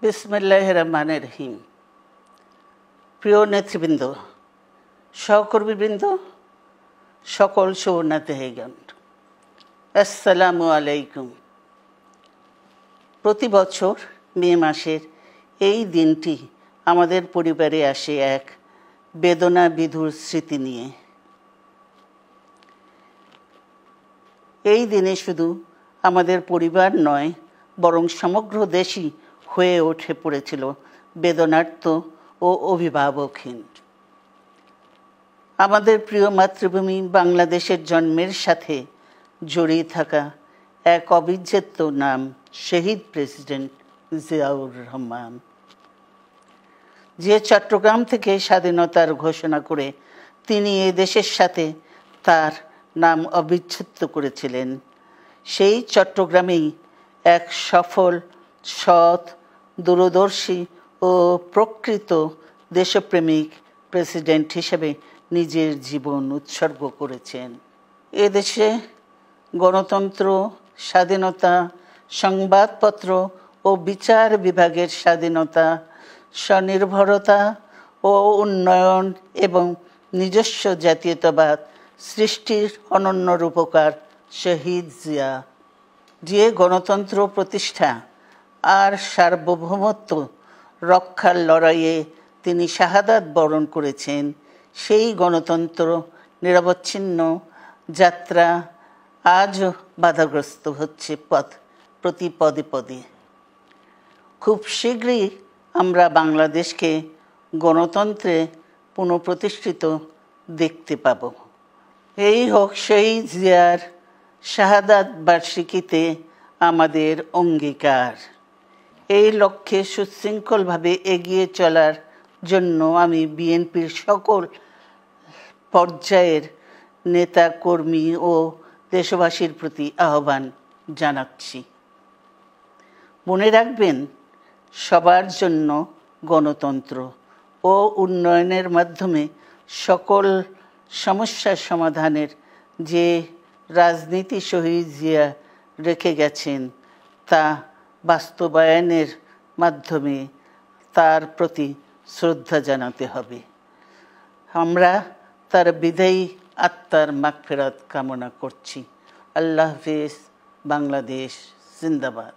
বিসমিল্লাহির রহমানির রহিম। প্রিয় নেতৃবৃন্দ, সহকর্মীবৃন্দ, সকল শরণার্থীগণ, আসসালামু আলাইকুম। প্রতি বছর মে মাসের এই দিনটি আমাদের পরিবারে আসে এক বেদনা বিধুর স্মৃতি নিয়ে। এই দিনে শুধু আমাদের পরিবার নয়, বরং সমগ্র দেশই হয়ে উঠে পড়েছিল বেদনার্ত ও অভিভাবকহীন। আমাদের প্রিয় মাতৃভূমি বাংলাদেশের জন্মের সাথে জড়িয়ে থাকা এক অবিচ্ছেদ্য নাম শহীদ প্রেসিডেন্ট জিয়াউর রহমান, যে চট্টগ্রাম থেকে স্বাধীনতার ঘোষণা করে তিনি এ দেশের সাথে তার নাম অবিচ্ছেদ্য করেছিলেন। সেই চট্টগ্রামেই এক সফল, সৎ, দূরদর্শী ও প্রকৃত দেশপ্রেমিক প্রেসিডেন্ট হিসেবে নিজের জীবন উৎসর্গ করেছেন। এদেশে গণতন্ত্র, স্বাধীনতা, সংবাদপত্র ও বিচার বিভাগের স্বাধীনতা, স্বনির্ভরতা ও উন্নয়ন এবং নিজস্ব জাতীয়তাবাদ সৃষ্টির অনন্য রূপকার শহীদ জিয়া, যে গণতন্ত্র প্রতিষ্ঠা আর সার্বভৌমত্ব রক্ষার লড়াইয়ে তিনি শাহাদাত বরণ করেছেন, সেই গণতন্ত্র নিরবচ্ছিন্ন যাত্রা আজও বাধাগ্রস্ত হচ্ছে প্রতি পদে পদে। খুব শীঘ্রই আমরা বাংলাদেশকে গণতন্ত্রে পুনঃপ্রতিষ্ঠিত দেখতে পাব। এই হোক শহীদ জিয়ার শাহাদাত বার্ষিকীতে আমাদের অঙ্গীকার। এই লক্ষ্যে সুশৃঙ্খলভাবে এগিয়ে চলার জন্য আমি বিএনপির সকল পর্যায়ের নেতা কর্মী ও দেশবাসীর প্রতি আহ্বান জানাচ্ছি। মনে রাখবেন, সবার জন্য গণতন্ত্র ও উন্নয়নের মাধ্যমে সকল সমস্যার সমাধানের যে রাজনীতি শহীদ জিয়া রেখে গেছেন, তা বাস্তবায়নের মাধ্যমে তার প্রতি শ্রদ্ধা জানাতে হবে। আমরা তার বিদায়ী আত্মার মাগফিরাত কামনা করছি। আল্লাহ হাফেজ। বাংলাদেশ জিন্দাবাদ।